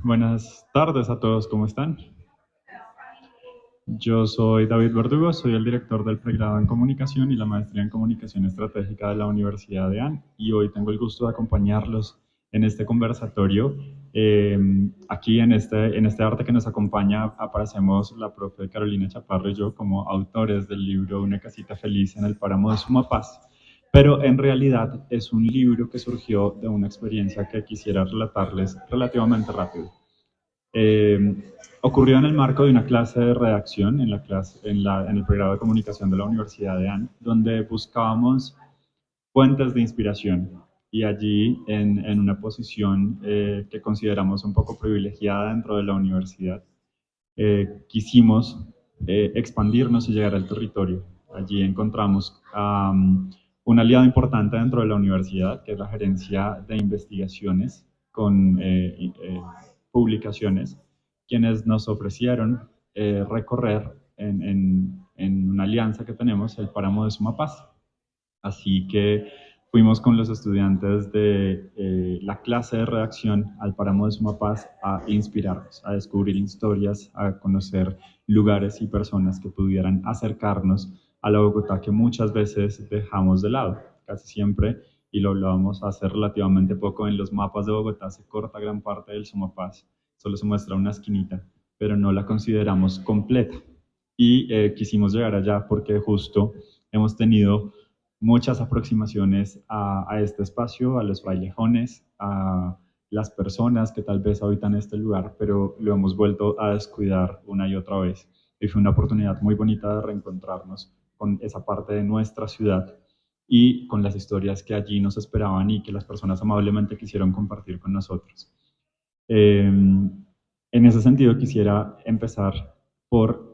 Buenas tardes a todos, ¿cómo están? Yo soy David Verdugo, soy el director del pregrado en Comunicación y la maestría en Comunicación Estratégica de la Universidad de AN y hoy tengo el gusto de acompañarlos en este conversatorio. Aquí en este arte que nos acompaña aparecemos la profe Carolina Chaparro y yo como autores del libro Una casita feliz en el páramo de Sumapaz, pero en realidad es un libro que surgió de una experiencia que quisiera relatarles relativamente rápido. Eh, Ocurrió en el marco de una clase de redacción en el pregrado de comunicación de la Universidad de AN, donde buscábamos fuentes de inspiración y allí en una posición que consideramos un poco privilegiada dentro de la universidad, quisimos expandirnos y llegar al territorio. Allí encontramos un aliado importante dentro de la universidad, que es la gerencia de investigaciones con publicaciones, quienes nos ofrecieron recorrer en una alianza que tenemos el páramo de Sumapaz. Así que fuimos con los estudiantes de la clase de redacción al páramo de Sumapaz a inspirarnos, a descubrir historias, a conocer lugares y personas que pudieran acercarnos a la Bogotá que muchas veces dejamos de lado, casi siempre, y lo hablábamos hace relativamente poco, en los mapas de Bogotá se corta gran parte del Sumapaz, solo se muestra una esquinita, pero no la consideramos completa. Y quisimos llegar allá porque justo hemos tenido muchas aproximaciones a este espacio, a los bailejones, a las personas que tal vez habitan este lugar, pero lo hemos vuelto a descuidar una y otra vez. Y fue una oportunidad muy bonita de reencontrarnos con esa parte de nuestra ciudad y con las historias que allí nos esperaban y que las personas amablemente quisieron compartir con nosotros. En ese sentido, quisiera empezar por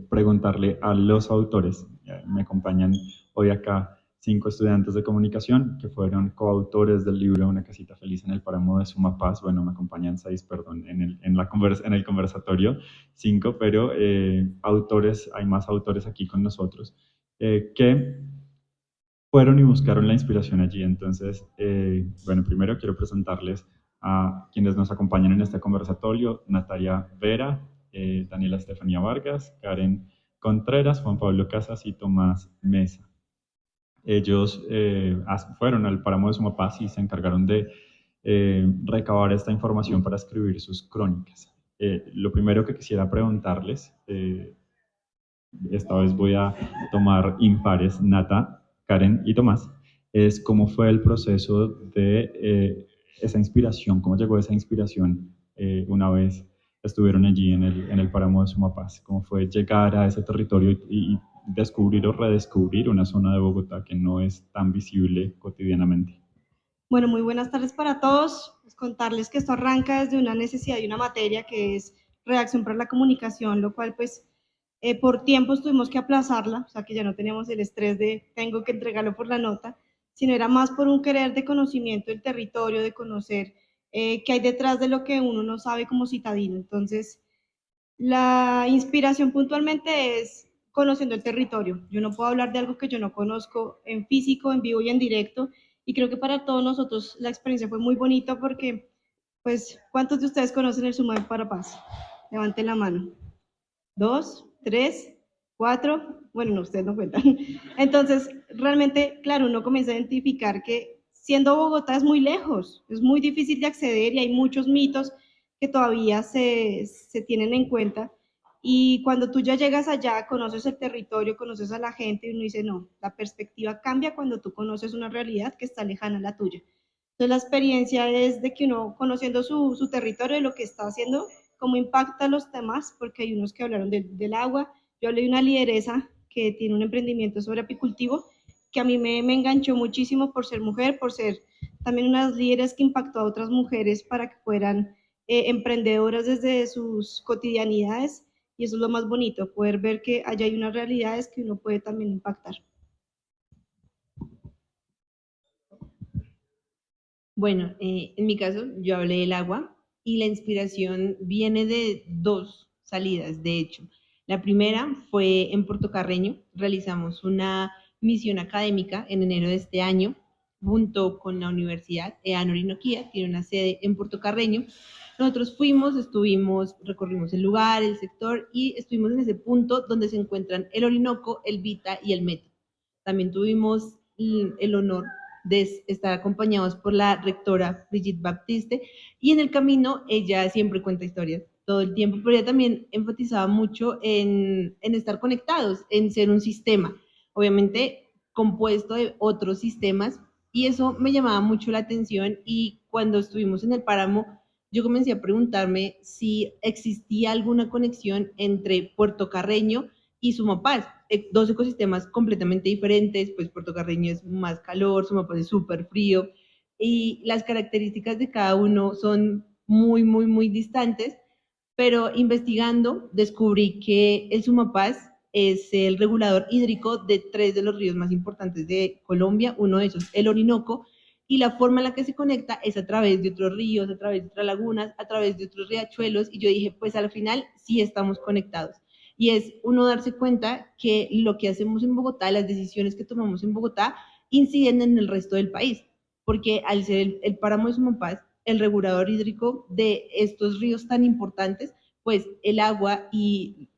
preguntarle a los autores. Me acompañan hoy acá 5 estudiantes de comunicación que fueron coautores del libro Una casita feliz en el páramo de Sumapaz. Bueno, me acompañan 6, perdón, en el conversatorio, 5, pero autores, hay más autores aquí con nosotros que fueron y buscaron la inspiración allí. Entonces, bueno, primero quiero presentarles a quienes nos acompañan en este conversatorio: Natalia Vera, Daniela Estefanía Vargas, Karen Contreras, Juan Pablo Casas y Tomás Mesa. Ellos fueron al páramo de Sumapaz y se encargaron de recabar esta información para escribir sus crónicas. Lo primero que quisiera preguntarles, esta vez voy a tomar impares, Nata, Karen y Tomás, es cómo fue el proceso de esa inspiración, cómo llegó esa inspiración una vez estuvieron allí en el páramo de Sumapaz, cómo fue llegar a ese territorio y descubrir o redescubrir una zona de Bogotá que no es tan visible cotidianamente. Bueno, muy buenas tardes para todos. Pues contarles que esto arranca desde una necesidad de una materia que es redacción para la comunicación, lo cual pues por tiempos tuvimos que aplazarla, o sea que ya no teníamos el estrés de tengo que entregarlo por la nota, sino era más por un querer de conocimiento del territorio, de conocer qué hay detrás de lo que uno no sabe como citadino. Entonces, la inspiración puntualmente es conociendo el territorio. Yo no puedo hablar de algo que yo no conozco en físico, en vivo y en directo. Y creo que para todos nosotros la experiencia fue muy bonita porque, pues, ¿cuántos de ustedes conocen el Suma de Parapaz? Levanten la mano. ¿Dos? ¿Tres? ¿Cuatro? Bueno, no, ustedes no cuentan. Entonces, realmente, claro, uno comienza a identificar que siendo Bogotá es muy lejos, es muy difícil de acceder y hay muchos mitos que todavía se tienen en cuenta. Y cuando tú ya llegas allá, conoces el territorio, conoces a la gente y uno dice, no, la perspectiva cambia cuando tú conoces una realidad que está lejana a la tuya. Entonces la experiencia es de que uno, conociendo su territorio, de lo que está haciendo, cómo impacta a los demás, porque hay unos que hablaron del agua. Yo hablé de una lideresa que tiene un emprendimiento sobre apicultivo, que a mí me enganchó muchísimo por ser mujer, por ser también unas líderes que impactó a otras mujeres para que fueran emprendedoras desde sus cotidianidades. Y eso es lo más bonito, poder ver que allá hay unas realidades que uno puede también impactar. Bueno, en mi caso, yo hablé del agua y la inspiración viene de dos salidas, de hecho. La primera fue en Puerto Carreño, realizamos una misión académica en enero de este año, junto con la Universidad EAN Orinoquía, tiene una sede en Puerto Carreño. Nosotros fuimos, estuvimos, recorrimos el lugar, el sector y estuvimos en ese punto donde se encuentran el Orinoco, el Vita y el Meta. También tuvimos el honor de estar acompañados por la rectora Brigitte Baptiste y en el camino ella siempre cuenta historias todo el tiempo, pero ella también enfatizaba mucho en estar conectados, en ser un sistema, obviamente compuesto de otros sistemas, y eso me llamaba mucho la atención. Y cuando estuvimos en el páramo, yo comencé a preguntarme si existía alguna conexión entre Puerto Carreño y Sumapaz, dos ecosistemas completamente diferentes. Pues Puerto Carreño es más calor, Sumapaz es súper frío, y las características de cada uno son muy, muy, muy distantes, pero investigando descubrí que el Sumapaz es el regulador hídrico de 3 de los ríos más importantes de Colombia, uno de esos el Orinoco, y la forma en la que se conecta es a través de otros ríos, a través de otras lagunas, a través de otros riachuelos, y yo dije, pues al final sí estamos conectados. Y es uno darse cuenta que lo que hacemos en Bogotá, las decisiones que tomamos en Bogotá, inciden en el resto del país, porque al ser el páramo de Sumapaz el regulador hídrico de estos ríos tan importantes, pues el agua y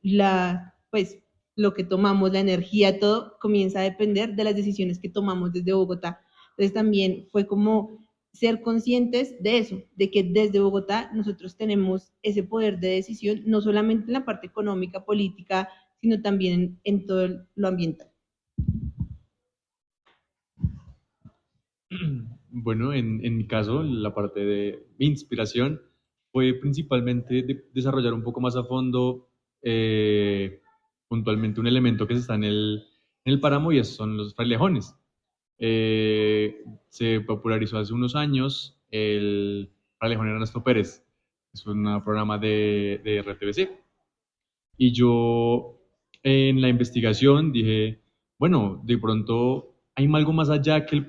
pues lo que tomamos, la energía, todo comienza a depender de las decisiones que tomamos desde Bogotá. Entonces también fue como ser conscientes de eso, de que desde Bogotá nosotros tenemos ese poder de decisión, no solamente en la parte económica, política, sino también en todo lo ambiental. Bueno, en mi caso, la parte de mi inspiración fue principalmente desarrollar un poco más a fondo, puntualmente un elemento que se está en el páramo, y esos son los frailejones. Se popularizó hace unos años el frailejón Ernesto Pérez, es un programa de RTBC. Y yo en la investigación dije, bueno, de pronto hay algo más allá que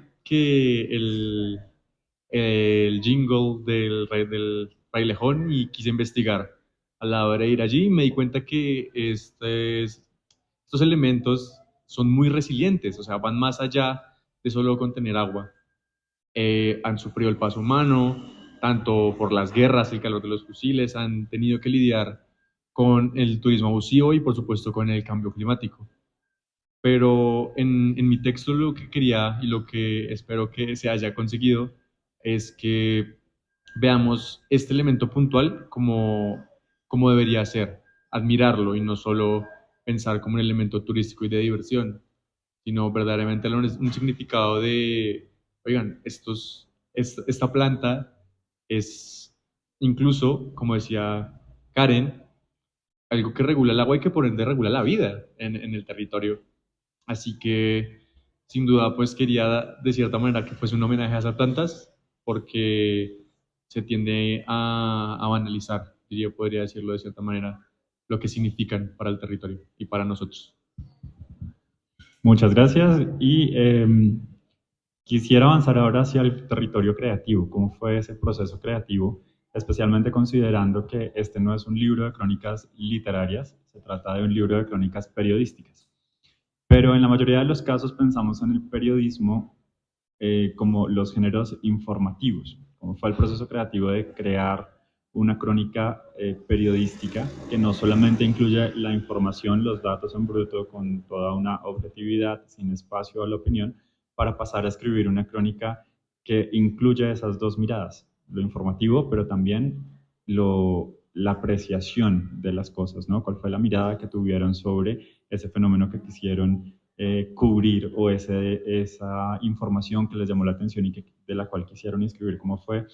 el jingle del frailejón, y quise investigar. A la hora de ir allí me di cuenta que estos elementos son muy resilientes, o sea, van más allá de solo contener agua. Han sufrido el paso humano, tanto por las guerras, el calor de los fusiles, han tenido que lidiar con el turismo abusivo y por supuesto con el cambio climático. Pero en mi texto lo que quería y lo que espero que se haya conseguido es que veamos este elemento puntual como debería ser, admirarlo y no solo pensar como un elemento turístico y de diversión, sino verdaderamente un significado de, oigan, esta planta es incluso, como decía Karen, algo que regula el agua y que por ende regula la vida en el territorio. Así que, sin duda, pues quería de cierta manera que fuese un homenaje a esas plantas, porque se tiende a banalizar, yo podría decirlo de cierta manera, lo que significan para el territorio y para nosotros. Muchas gracias y quisiera avanzar ahora hacia el territorio creativo. ¿Cómo fue ese proceso creativo? Especialmente considerando que este no es un libro de crónicas literarias, se trata de un libro de crónicas periodísticas. Pero en la mayoría de los casos pensamos en el periodismo como los géneros informativos. ¿Cómo fue el proceso creativo de crear una crónica periodística que no solamente incluye la información, los datos en bruto, con toda una objetividad, sin espacio a la opinión, para pasar a escribir una crónica que incluye esas dos miradas, lo informativo, pero también la apreciación de las cosas, ¿no? ¿Cuál fue la mirada que tuvieron sobre ese fenómeno que quisieron cubrir, o esa información que les llamó la atención y de la cual quisieron escribir? ¿Cómo fue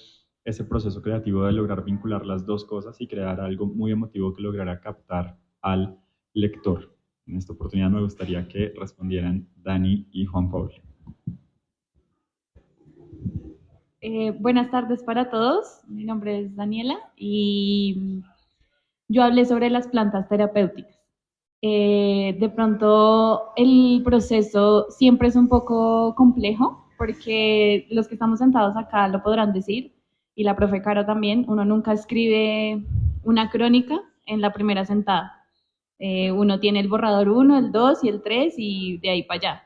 ese proceso creativo de lograr vincular las dos cosas y crear algo muy emotivo que lograra captar al lector? En esta oportunidad me gustaría que respondieran Dani y Juan Pablo. Buenas tardes para todos, mi nombre es Daniela y yo hablé sobre las plantas terapéuticas. De pronto el proceso siempre es un poco complejo, porque los que estamos sentados acá lo podrán decir, y la profe Caro también, uno nunca escribe una crónica en la primera sentada. Uno tiene el borrador 1, el 2 y el 3 y de ahí para allá.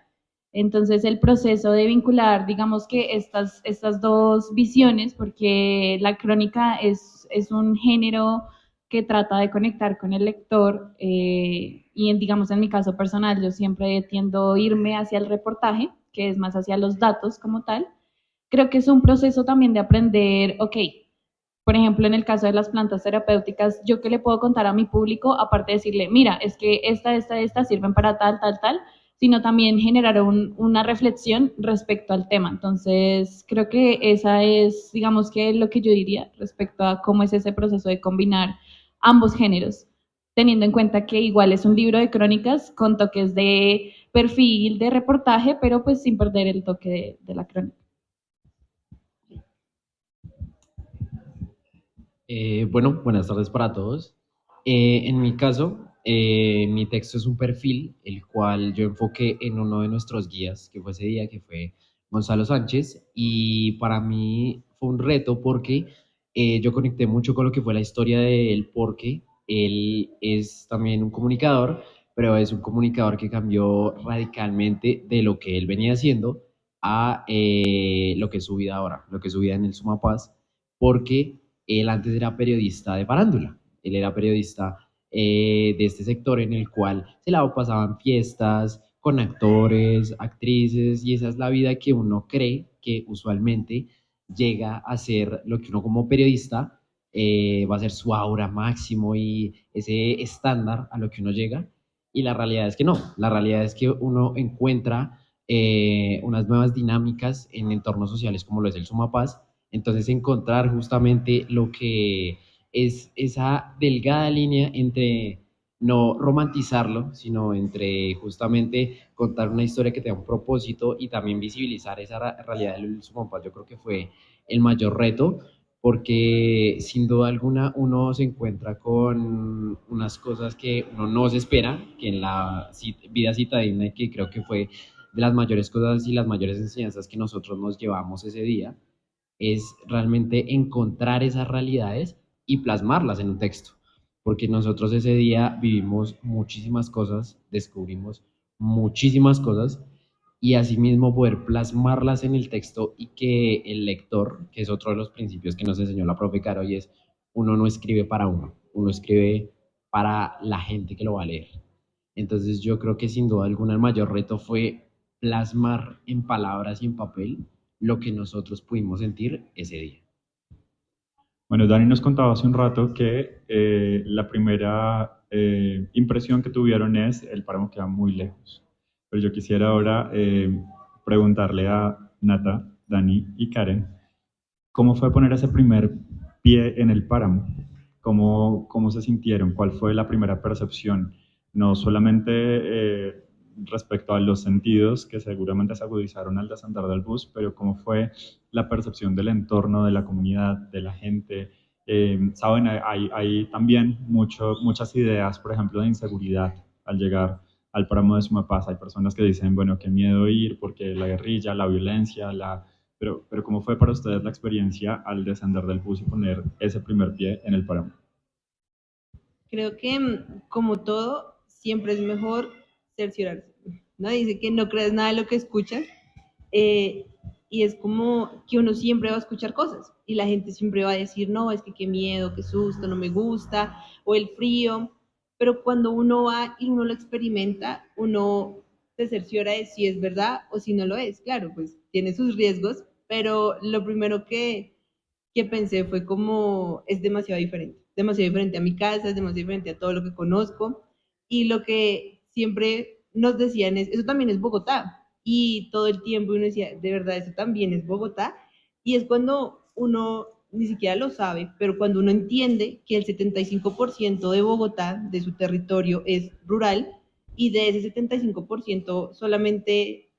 Entonces el proceso de vincular, digamos que estas dos visiones, porque la crónica es un género que trata de conectar con el lector y digamos en mi caso personal yo siempre tiendo a irme hacia el reportaje, que es más hacia los datos como tal. Creo que es un proceso también de aprender, ok, por ejemplo, en el caso de las plantas terapéuticas, ¿yo qué le puedo contar a mi público? Aparte de decirle, mira, es que esta sirven para tal, tal, tal, sino también generar una reflexión respecto al tema. Entonces, creo que esa es, digamos que lo que yo diría respecto a cómo es ese proceso de combinar ambos géneros, teniendo en cuenta que igual es un libro de crónicas con toques de perfil, de reportaje, pero pues sin perder el toque de la crónica. Bueno, buenas tardes para todos. En mi caso, mi texto es un perfil, el cual yo enfoqué en uno de nuestros guías, que fue ese día, que fue Gonzalo Sánchez, y para mí fue un reto porque yo conecté mucho con lo que fue la historia de él, porque él es también un comunicador, pero es un comunicador que cambió radicalmente de lo que él venía haciendo a lo que es su vida ahora, lo que es su vida en el Sumapaz, porque él antes era periodista de farándula, él era periodista de este sector en el cual se la pasaban fiestas con actores, actrices, y esa es la vida que uno cree que usualmente llega a ser lo que uno como periodista va a ser su aura máximo y ese estándar a lo que uno llega. Y la realidad es que no, la realidad es que uno encuentra unas nuevas dinámicas en entornos sociales como lo es el Sumapaz. Entonces encontrar justamente lo que es esa delgada línea entre no romantizarlo, sino entre justamente contar una historia que tenga un propósito y también visibilizar esa realidad del Sumapaz, yo creo que fue el mayor reto, porque sin duda alguna uno se encuentra con unas cosas que uno no se espera, que en la vida citadina, que creo que fue de las mayores cosas y las mayores enseñanzas que nosotros nos llevamos ese día, es realmente encontrar esas realidades y plasmarlas en un texto, porque nosotros ese día vivimos muchísimas cosas, descubrimos muchísimas cosas y asimismo poder plasmarlas en el texto y que el lector, que es otro de los principios que nos enseñó la profe Caro, y es uno no escribe para uno, uno escribe para la gente que lo va a leer. Entonces yo creo que sin duda alguna el mayor reto fue plasmar en palabras y en papel lo que nosotros pudimos sentir ese día. Bueno, Dani nos contaba hace un rato que la primera impresión que tuvieron es el páramo queda muy lejos. Pero yo quisiera ahora preguntarle a Nata, Dani y Karen, ¿cómo fue poner ese primer pie en el páramo? ¿Cómo se sintieron? ¿Cuál fue la primera percepción? No solamente respecto a los sentidos que seguramente se agudizaron al descender del bus, pero cómo fue la percepción del entorno, de la comunidad, de la gente. Saben, hay también muchas ideas, por ejemplo, de inseguridad al llegar al páramo de Sumapaz. Hay personas que dicen, bueno, qué miedo ir porque la guerrilla, la violencia, pero ¿cómo fue para ustedes la experiencia al descender del bus y poner ese primer pie en el páramo? Creo que como todo, siempre es mejor cerciorarse, ¿no? Dice que no creas nada de lo que escuchas eh, y es como que uno siempre va a escuchar cosas y la gente siempre va a decir, no, es que qué miedo, qué susto, no me gusta, o el frío, pero cuando uno va y uno lo experimenta, uno se cerciora de si es verdad o si no lo es. Claro, pues tiene sus riesgos, pero lo primero que pensé fue como es demasiado diferente a mi casa, es demasiado diferente a todo lo que conozco y lo que siempre nos decían es, eso también es Bogotá y todo el tiempo uno decía, de verdad, eso también es Bogotá y es cuando uno ni siquiera lo sabe, pero cuando uno entiende que el 75% de Bogotá, de su territorio, es rural y de ese 75% solamente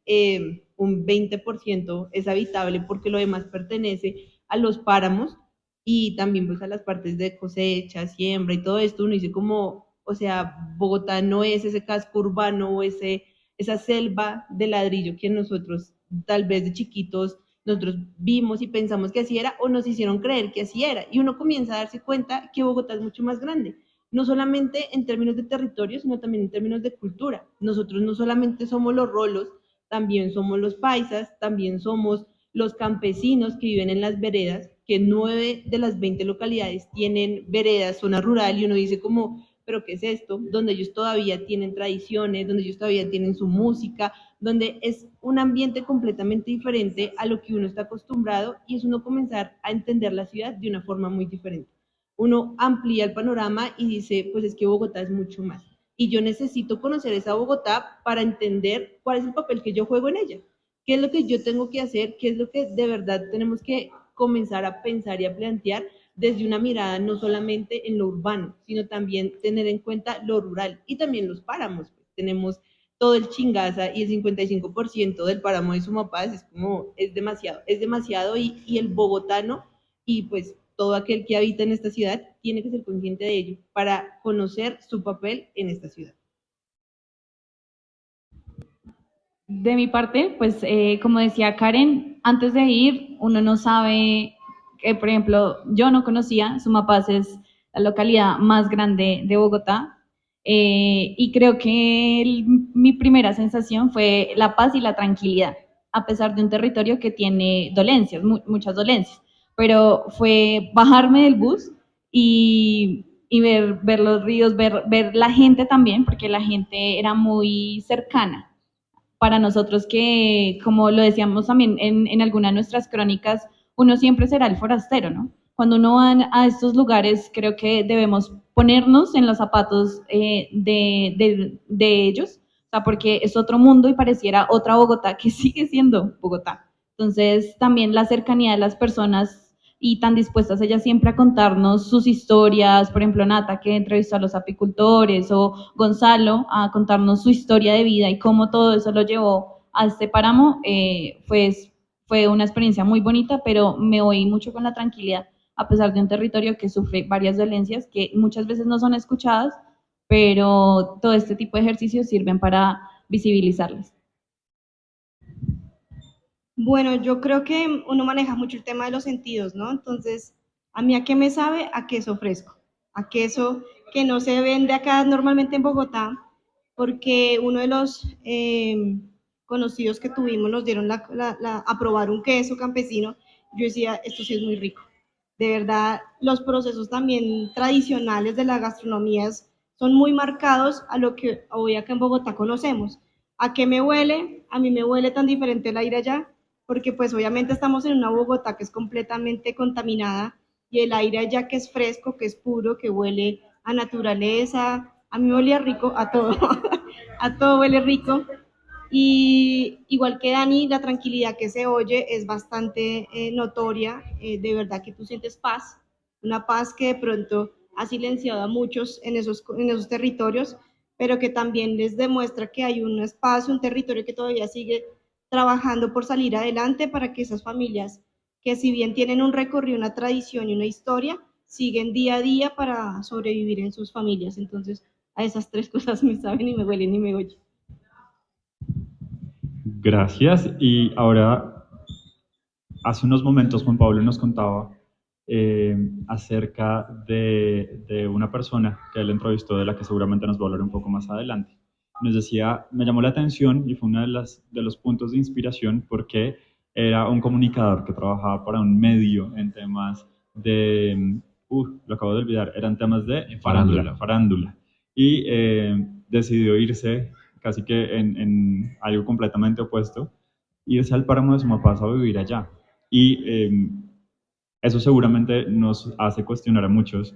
un 20% es habitable porque lo demás pertenece a los páramos y también pues a las partes de cosecha, siembra y todo esto, uno dice como, o sea, Bogotá no es ese casco urbano o esa selva de ladrillo que nosotros tal vez de chiquitos nosotros vimos y pensamos que así era o nos hicieron creer que así era. Y uno comienza a darse cuenta que Bogotá es mucho más grande, no solamente en términos de territorio, sino también en términos de cultura. Nosotros no solamente somos los rolos, también somos los paisas, también somos los campesinos que viven en las veredas, que 9 de las 20 localidades tienen veredas, zona rural, y uno dice como, pero ¿qué es esto? Donde ellos todavía tienen tradiciones, donde ellos todavía tienen su música, donde es un ambiente completamente diferente a lo que uno está acostumbrado, y es uno comenzar a entender la ciudad de una forma muy diferente. Uno amplía el panorama y dice, pues es que Bogotá es mucho más. Y yo necesito conocer esa Bogotá para entender cuál es el papel que yo juego en ella, qué es lo que yo tengo que hacer, qué es lo que de verdad tenemos que comenzar a pensar y a plantear desde una mirada no solamente en lo urbano, sino también tener en cuenta lo rural y también los páramos. Pues, tenemos todo el Chingaza y el 55% del páramo de Sumapaz, es como, es demasiado y el bogotano y pues todo aquel que habita en esta ciudad tiene que ser consciente de ello para conocer su papel en esta ciudad. De mi parte, pues como decía Karen, antes de ir uno no sabe, por ejemplo, yo no conocía, Sumapaz es la localidad más grande de Bogotá, y creo que mi primera sensación fue la paz y la tranquilidad, a pesar de un territorio que tiene dolencias, muchas dolencias, pero fue bajarme del bus y ver los ríos, ver la gente también, porque la gente era muy cercana para nosotros que, como lo decíamos también en alguna de nuestras crónicas, uno siempre será el forastero, ¿no? Cuando uno va a estos lugares, creo que debemos ponernos en los zapatos de ellos, o sea, porque es otro mundo y pareciera otra Bogotá que sigue siendo Bogotá. Entonces, también la cercanía de las personas y tan dispuestas ellas siempre a contarnos sus historias, por ejemplo Nata que entrevistó a los apicultores o Gonzalo a contarnos su historia de vida y cómo todo eso lo llevó a este páramo, fue una experiencia muy bonita, pero me voy mucho con la tranquilidad, a pesar de un territorio que sufre varias dolencias que muchas veces no son escuchadas, pero todo este tipo de ejercicios sirven para visibilizarlas. Bueno, yo creo que uno maneja mucho el tema de los sentidos, ¿no? Entonces, ¿a mí a qué me sabe? A queso fresco, a queso que no se vende acá normalmente en Bogotá, porque uno de los conocidos que tuvimos nos dieron a probar un queso campesino. Yo decía, esto sí es muy rico. De verdad, los procesos también tradicionales de la gastronomía son muy marcados a lo que hoy acá en Bogotá conocemos. ¿A qué me huele? A mí me huele tan diferente el aire allá, porque pues obviamente estamos en una Bogotá que es completamente contaminada y el aire allá que es fresco, que es puro, que huele a naturaleza, a mí me olía rico, a todo, a todo huele rico. Y igual que Dani, la tranquilidad que se oye es bastante notoria, de verdad que tú sientes paz, una paz que de pronto ha silenciado a muchos en esos territorios, pero que también les demuestra que hay un espacio, un territorio que todavía sigue trabajando por salir adelante para que esas familias, que si bien tienen un recorrido, una tradición y una historia, siguen día a día para sobrevivir en sus familias. Entonces, a esas tres cosas me saben y me huelen y me oyen. Gracias. Y ahora, hace unos momentos Juan Pablo nos contaba acerca de una persona que él entrevistó, de la que seguramente nos va a hablar un poco más adelante. Nos decía, me llamó la atención y fue uno de los puntos de inspiración porque era un comunicador que trabajaba para un medio en temas de, lo acabo de olvidar, eran temas de farándula. Y decidió irse casi que en algo completamente opuesto, irse al páramo de Sumapaz a vivir allá. Y eso seguramente nos hace cuestionar a muchos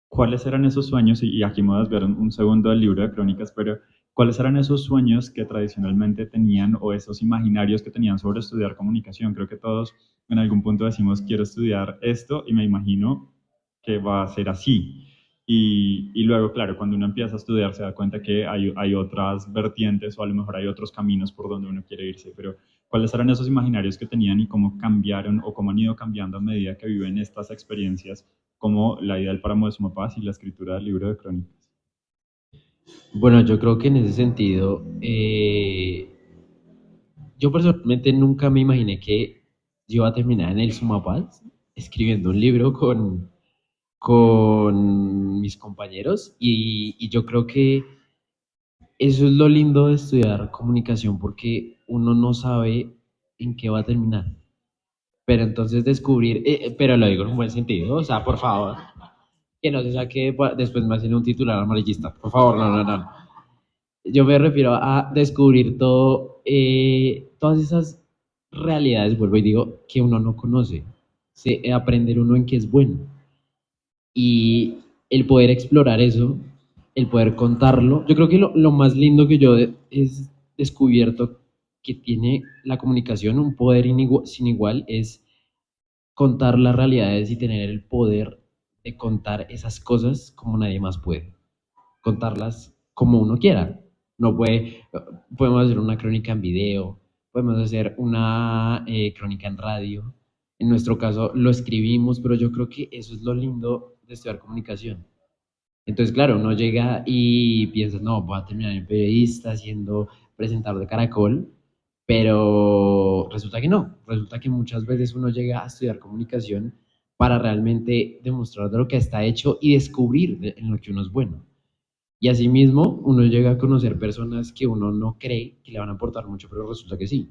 cuáles eran esos sueños, y aquí me vas a ver un segundo del libro de crónicas, pero cuáles eran esos sueños que tradicionalmente tenían o esos imaginarios que tenían sobre estudiar comunicación. Creo que todos en algún punto decimos, quiero estudiar esto y me imagino que va a ser así. Y luego, claro, cuando uno empieza a estudiar se da cuenta que hay otras vertientes o a lo mejor hay otros caminos por donde uno quiere irse, pero ¿cuáles eran esos imaginarios que tenían y cómo cambiaron o cómo han ido cambiando a medida que viven estas experiencias, como la idea del páramo de Sumapaz y la escritura del libro de crónicas? Bueno, yo creo que en ese sentido, yo personalmente nunca me imaginé que yo iba a terminar en el Sumapaz escribiendo un libro con mis compañeros y yo creo que eso es lo lindo de estudiar comunicación porque uno no sabe en qué va a terminar. Pero entonces descubrir, pero lo digo en un buen sentido, o sea, por favor, que no se saque, después me hacen un titular amarillista, por favor, no, no, no. Yo me refiero a descubrir todo, todas esas realidades, vuelvo y digo, que uno no conoce, aprender uno en qué es bueno. Y el poder explorar eso, el poder contarlo, yo creo que lo más lindo que yo es descubierto que tiene la comunicación, un poder sin igual, es contar las realidades y tener el poder de contar esas cosas como nadie más puede. Contarlas como uno quiera. No puede, podemos hacer una crónica en video, podemos hacer una crónica en radio. En nuestro caso lo escribimos, pero yo creo que eso es lo lindo de estudiar comunicación. Entonces, claro, uno llega y piensa, no, voy a terminar en periodista, siendo presentador de Caracol, pero resulta que no. Resulta que muchas veces uno llega a estudiar comunicación para realmente demostrar de lo que está hecho y descubrir en lo que uno es bueno. Y asimismo, uno llega a conocer personas que uno no cree que le van a aportar mucho, pero resulta que sí.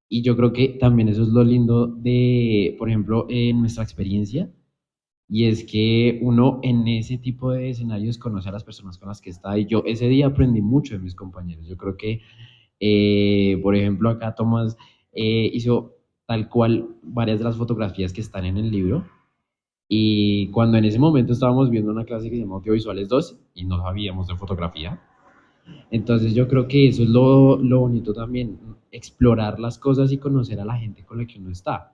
Y yo creo que también eso es lo lindo de, por ejemplo, en nuestra experiencia, y es que uno en ese tipo de escenarios conoce a las personas con las que está. Y yo ese día aprendí mucho de mis compañeros. Yo creo que, por ejemplo, acá Tomás hizo tal cual varias de las fotografías que están en el libro. Y cuando en ese momento estábamos viendo una clase que se llama Audiovisuales 2 y no sabíamos de fotografía, entonces yo creo que eso es lo bonito también, explorar las cosas y conocer a la gente con la que uno está,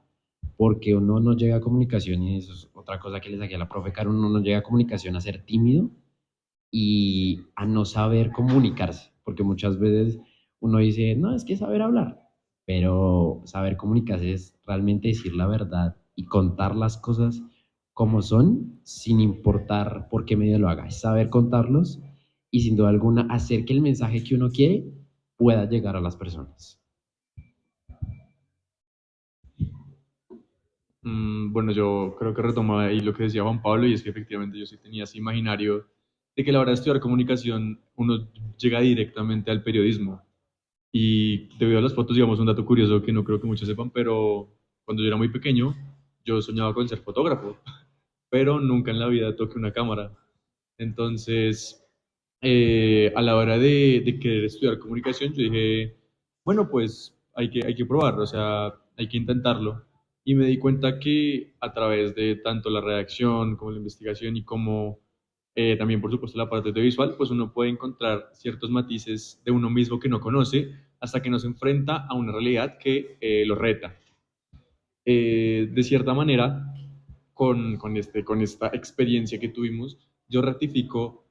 porque uno no llega a comunicación, y eso es otra cosa que les saqué a la profe Caro, uno no llega a comunicación a ser tímido y a no saber comunicarse, porque muchas veces uno dice, no, es que saber hablar, pero saber comunicarse es realmente decir la verdad y contar las cosas como son, sin importar por qué medio lo haga, es saber contarlos y sin duda alguna hacer que el mensaje que uno quiere pueda llegar a las personas. Bueno, yo creo que retomaba ahí lo que decía Juan Pablo y es que efectivamente yo sí tenía ese imaginario de que a la hora de estudiar comunicación uno llega directamente al periodismo. Y debido a las fotos, digamos, un dato curioso que no creo que muchos sepan, pero cuando yo era muy pequeño, yo soñaba con ser fotógrafo, pero nunca en la vida toqué una cámara. Entonces, a la hora de querer estudiar comunicación, yo dije, bueno, pues hay que probarlo, o sea, hay que intentarlo. Y me di cuenta que a través de tanto la redacción como la investigación y como también, por supuesto, la parte audiovisual, pues uno puede encontrar ciertos matices de uno mismo que no conoce hasta que no se enfrenta a una realidad que lo reta. De cierta manera, con esta experiencia que tuvimos, yo ratifico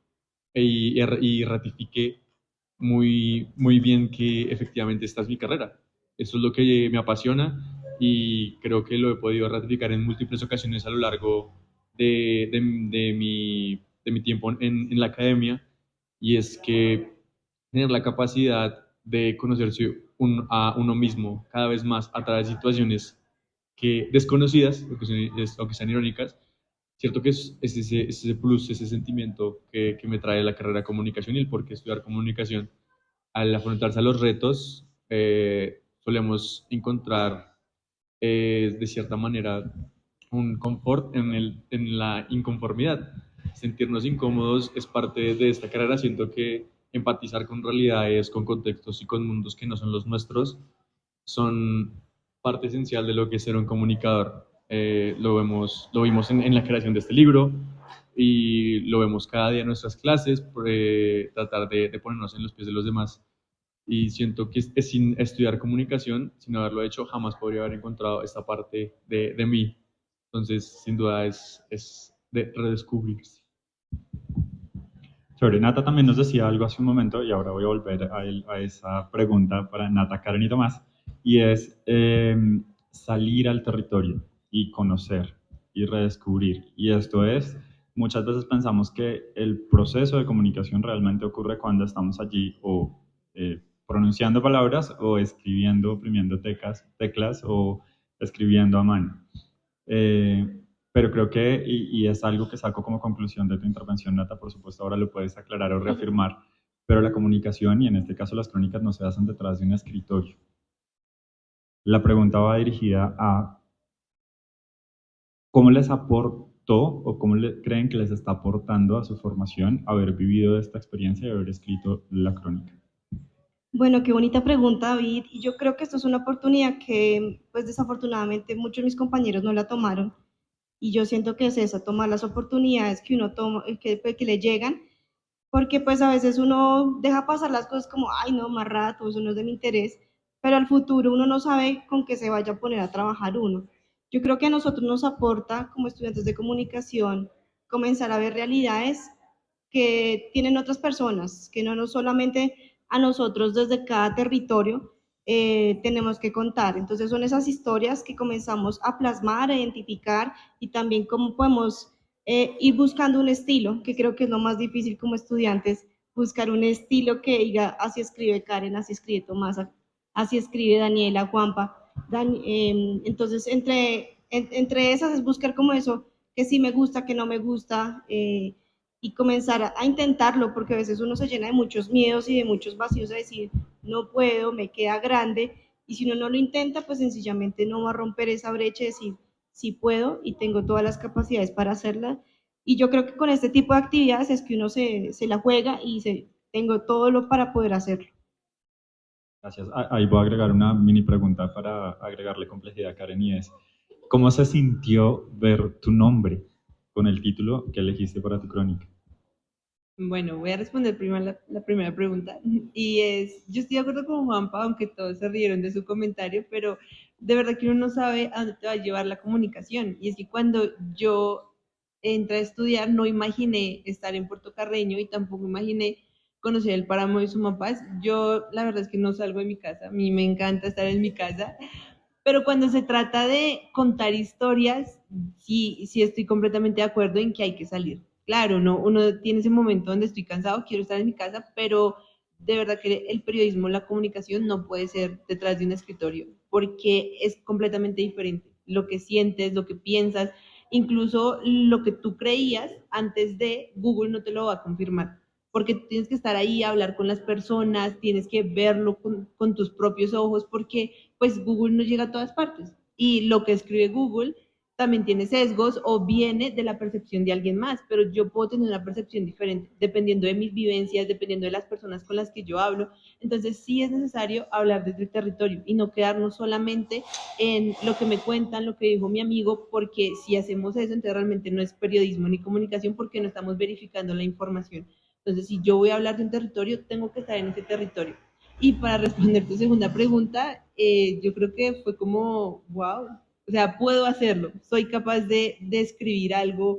y ratifiqué muy bien que efectivamente esta es mi carrera. Eso es lo que me apasiona y creo que lo he podido ratificar en múltiples ocasiones a lo largo de mi tiempo en la academia, y es que tener la capacidad de conocerse a uno mismo cada vez más a través de situaciones que desconocidas, aunque sean irónicas, cierto que es ese plus, ese sentimiento que me trae la carrera de comunicación y el por qué estudiar comunicación. Al afrontarse a los retos, solemos encontrar de cierta manera un confort en la inconformidad. Sentirnos incómodos es parte de esta carrera. Siento que empatizar con realidades, con contextos y con mundos que no son los nuestros son parte esencial de lo que es ser un comunicador. Lo vimos en la creación de este libro y lo vemos cada día en nuestras clases, tratar de ponernos en los pies de los demás. Y siento que sin estudiar comunicación, sin haberlo hecho, jamás podría haber encontrado esta parte de mí. Entonces, sin duda, es de redescubrirse. Sobre Nata también nos decía algo hace un momento y ahora voy a volver a esa pregunta para Nata, Karen y Tomás, y es salir al territorio y conocer y redescubrir. Y esto es, muchas veces pensamos que el proceso de comunicación realmente ocurre cuando estamos allí o pronunciando palabras o escribiendo, oprimiendo teclas o escribiendo a mano. Pero creo que, y es algo que saco como conclusión de tu intervención, Nata, por supuesto ahora lo puedes aclarar o reafirmar, pero la comunicación, y en este caso las crónicas, no se hacen detrás de un escritorio. La pregunta va dirigida a cómo les aportó o cómo creen que les está aportando a su formación haber vivido esta experiencia y haber escrito la crónica. Bueno, qué bonita pregunta, David. Y yo creo que esto es una oportunidad que, pues desafortunadamente, muchos de mis compañeros no la tomaron. Y yo siento que es esa, tomar las oportunidades que uno toma, que le llegan, porque pues a veces uno deja pasar las cosas como, ay, no, más rato, eso no es de mi interés, pero al futuro uno no sabe con qué se vaya a poner a trabajar uno. Yo creo que a nosotros nos aporta, como estudiantes de comunicación, comenzar a ver realidades que tienen otras personas, que no solamente a nosotros desde cada territorio tenemos que contar. Entonces son esas historias que comenzamos a plasmar, a identificar y también cómo podemos ir buscando un estilo, que creo que es lo más difícil como estudiantes, buscar un estilo que diga, así escribe Karen, así escribe Tomás, así escribe Daniela, Juanpa. Entonces, entre esas es buscar como eso, que sí me gusta, que no me gusta, y comenzar a intentarlo, porque a veces uno se llena de muchos miedos y de muchos vacíos a decir, no puedo, me queda grande, y si uno no lo intenta, pues sencillamente no va a romper esa brecha y decir, sí puedo y tengo todas las capacidades para hacerla. Y yo creo que con este tipo de actividades es que uno se la juega y tengo todo lo para poder hacerlo. Gracias. Ahí voy a agregar una mini pregunta para agregarle complejidad a Karen y es, ¿cómo se sintió ver tu nombre con el título que elegiste para tu crónica? Bueno, voy a responder primero la primera pregunta. Y es, yo estoy de acuerdo con Juanpa, aunque todos se rieron de su comentario, pero de verdad que uno no sabe a dónde te va a llevar la comunicación. Y es que cuando yo entré a estudiar, no imaginé estar en Puerto Carreño y tampoco imaginé conocer el páramo de Sumapaz. Yo, la verdad es que no salgo de mi casa, a mí me encanta estar en mi casa, pero cuando se trata de contar historias, sí estoy completamente de acuerdo en que hay que salir. Claro, no, uno tiene ese momento donde estoy cansado, quiero estar en mi casa, pero de verdad que el periodismo, la comunicación no puede ser detrás de un escritorio, porque es completamente diferente. Lo que sientes, lo que piensas, incluso lo que tú creías antes de Google no te lo va a confirmar, porque tienes que estar ahí, hablar con las personas, tienes que verlo con tus propios ojos, porque pues Google no llega a todas partes. Y lo que escribe Google también tiene sesgos o viene de la percepción de alguien más, pero yo puedo tener una percepción diferente dependiendo de mis vivencias, dependiendo de las personas con las que yo hablo. Entonces sí es necesario hablar desde el territorio y no quedarnos solamente en lo que me cuentan, lo que dijo mi amigo, porque si hacemos eso, entonces realmente no es periodismo ni comunicación porque no estamos verificando la información. Entonces, si yo voy a hablar de un territorio, tengo que estar en ese territorio. Y para responder tu segunda pregunta, yo creo que fue como, wow, o sea, puedo hacerlo, soy capaz de escribir algo.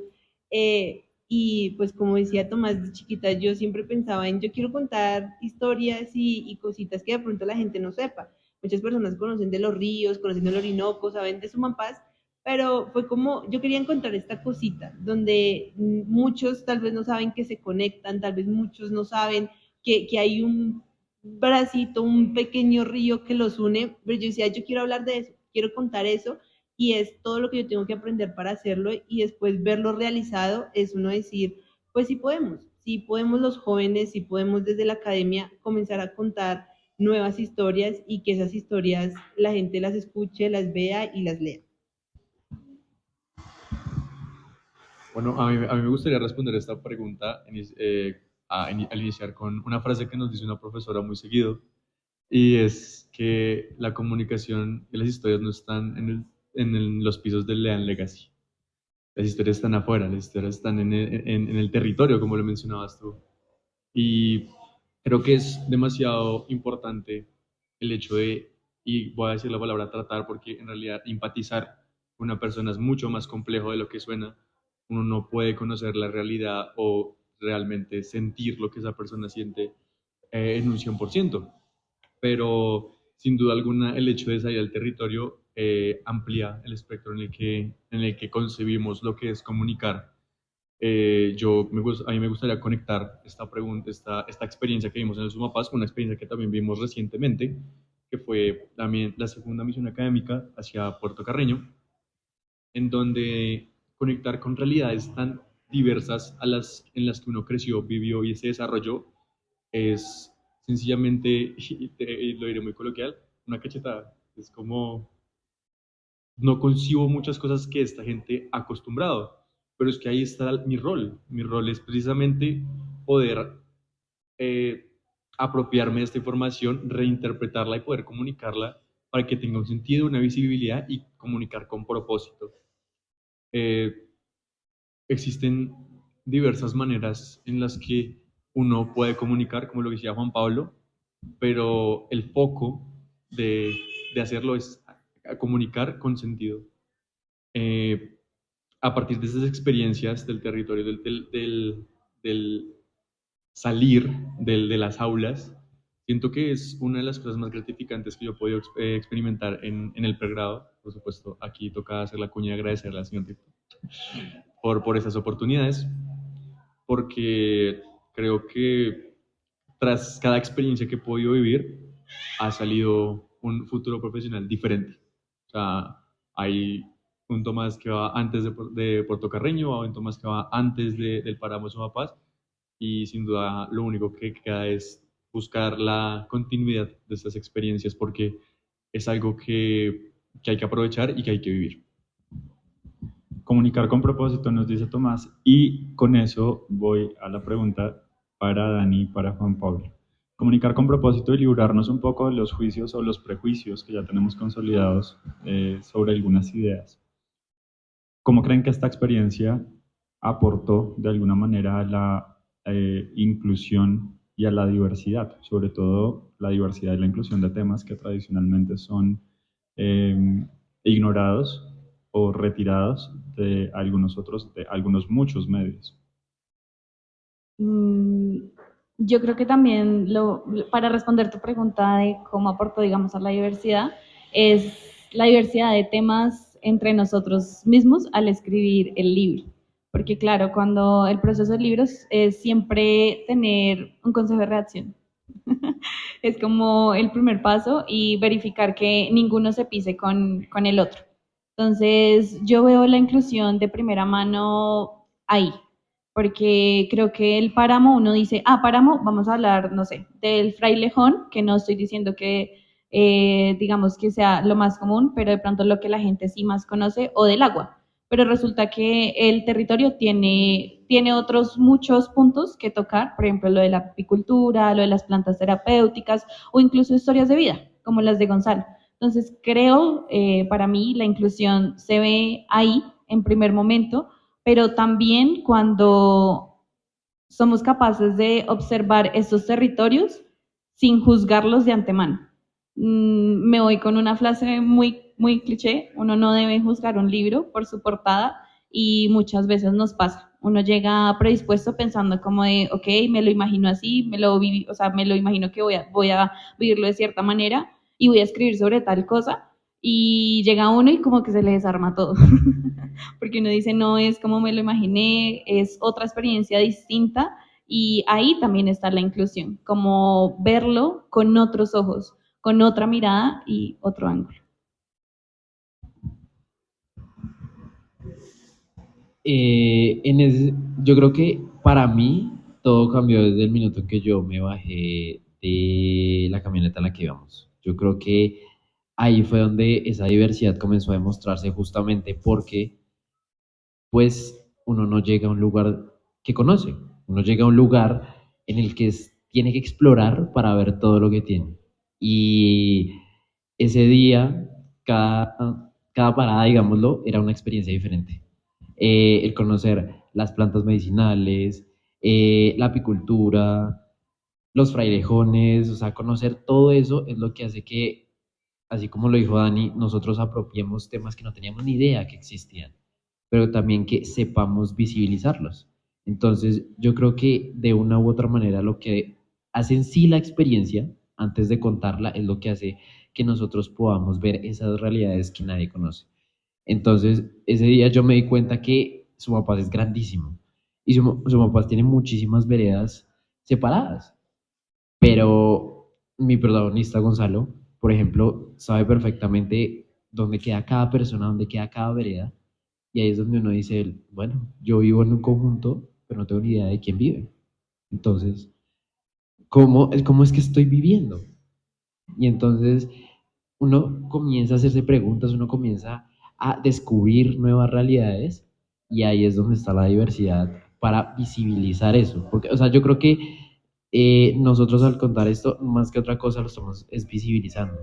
Y pues como decía Tomás de chiquita, yo siempre pensaba en, yo quiero contar historias y cositas que de pronto la gente no sepa. Muchas personas conocen de los ríos, conocen del Orinoco, saben de Sumampás, pero fue como, yo quería encontrar esta cosita, donde muchos tal vez no saben que se conectan, tal vez muchos no saben que hay un bracito, un pequeño río que los une, pero yo decía, yo quiero hablar de eso, quiero contar eso, y es todo lo que yo tengo que aprender para hacerlo, y después verlo realizado es uno decir, pues sí podemos los jóvenes, sí podemos desde la academia comenzar a contar nuevas historias y que esas historias la gente las escuche, las vea y las lea. Bueno, a mí me gustaría responder esta pregunta al iniciar con una frase que nos dice una profesora muy seguido, y es que la comunicación y las historias no están en los pisos del Lean Legacy. Las historias están afuera, las historias están en el territorio, como lo mencionabas tú. Y creo que es demasiado importante el hecho de, y voy a decir la palabra tratar, porque en realidad empatizar con una persona es mucho más complejo de lo que suena. Uno no puede conocer la realidad o realmente sentir lo que esa persona siente en un 100%, pero sin duda alguna el hecho de salir al territorio amplía el espectro en el que concebimos lo que es comunicar. A mí me gustaría conectar esta pregunta, esta experiencia que vimos en el Sumapaz con una experiencia que también vimos recientemente, que fue también la segunda misión académica hacia Puerto Carreño, en donde conectar con realidades tan diversas en las que uno creció, vivió y se desarrolló es sencillamente, y lo diré muy coloquial, una cachetada. Es como, no concibo muchas cosas que esta gente ha acostumbrado, pero es que ahí está mi rol. Mi rol es precisamente poder eh, apropiarme de esta información, reinterpretarla y poder comunicarla para que tenga un sentido, una visibilidad y comunicar con propósito. Eh, Existen diversas maneras en las que uno puede comunicar, como lo decía Juan Pablo, pero el foco de, de hacerlo es a comunicar con sentido. Eh, a partir de esas experiencias del territorio, del salir de las aulas, siento que es una de las cosas más gratificantes que yo he podido experimentar en el pregrado. Por supuesto, aquí toca hacer la cuña y agradecerle al señor Víctor por esas oportunidades, porque creo que tras cada experiencia que he podido vivir, ha salido un futuro profesional diferente. O sea, hay un Tomás que va antes de Puerto Carreño, hay un Tomás que va antes del Páramo de Sumapaz, y sin duda lo único que queda es buscar la continuidad de estas experiencias porque es algo que hay que aprovechar y que hay que vivir. Comunicar con propósito, nos dice Tomás, y con eso voy a la pregunta para Dani y para Juan Pablo. Comunicar con propósito y librarnos un poco de los juicios o los prejuicios que ya tenemos consolidados sobre algunas ideas. ¿Cómo creen que esta experiencia aportó de alguna manera a la inclusión y a la diversidad, sobre todo la diversidad y la inclusión de temas que tradicionalmente son ignorados o retirados de algunos otros, de algunos muchos medios? Mm, Yo creo que también para responder tu pregunta de cómo aportó, digamos, a la diversidad, es la diversidad de temas entre nosotros mismos al escribir el libro. Porque claro, cuando el proceso de libros es siempre tener un consejo de reacción. Es como el primer paso y verificar que ninguno se pise con el otro. Entonces, yo veo la inclusión de primera mano ahí, porque creo que el páramo, uno dice, páramo, vamos a hablar, no sé, del frailejón, que no estoy diciendo que, digamos, que sea lo más común, pero de pronto lo que la gente sí más conoce, o del agua. Pero resulta que el territorio tiene otros muchos puntos que tocar, por ejemplo, lo de la apicultura, lo de las plantas terapéuticas o incluso historias de vida, como las de Gonzalo. Entonces, creo, para mí, la inclusión se ve ahí en primer momento, pero también cuando somos capaces de observar estos territorios sin juzgarlos de antemano. Me voy con una frase muy cliché, uno no debe juzgar un libro por su portada y muchas veces nos pasa. Uno llega predispuesto pensando como de, ok, me lo imagino así, o sea, me lo imagino que voy a vivirlo de cierta manera y voy a escribir sobre tal cosa y llega uno y como que se le desarma todo. Porque uno dice, no es como me lo imaginé, es otra experiencia distinta y ahí también está la inclusión, como verlo con otros ojos, con otra mirada y otro ángulo. Yo creo que para mí todo cambió desde el minuto en que yo me bajé de la camioneta en la que íbamos. Yo creo que ahí fue donde esa diversidad comenzó a demostrarse justamente porque pues uno no llega a un lugar que conoce, uno llega a un lugar en el que tiene que explorar para ver todo lo que tiene. Y ese día, cada parada, digámoslo, era una experiencia diferente. El conocer las plantas medicinales, la apicultura, los frailejones, o sea, conocer todo eso es lo que hace que, así como lo dijo Dani, nosotros apropiemos temas que no teníamos ni idea que existían, pero también que sepamos visibilizarlos. Entonces, yo creo que de una u otra manera lo que hace en sí la experiencia, antes de contarla, es lo que hace que nosotros podamos ver esas realidades que nadie conoce. Entonces, ese día yo me di cuenta que Sumapaz es grandísimo y Sumapaz tiene muchísimas veredas separadas, pero mi protagonista Gonzalo, por ejemplo, sabe perfectamente dónde queda cada persona, dónde queda cada vereda, y ahí es donde uno dice, bueno, yo vivo en un conjunto, pero no tengo ni idea de quién vive. Entonces, cómo es que estoy viviendo? Y entonces uno comienza a hacerse preguntas, uno comienza a descubrir nuevas realidades y ahí es donde está la diversidad para visibilizar eso. Porque, o sea, yo creo que nosotros al contar esto, más que otra cosa, lo estamos es visibilizando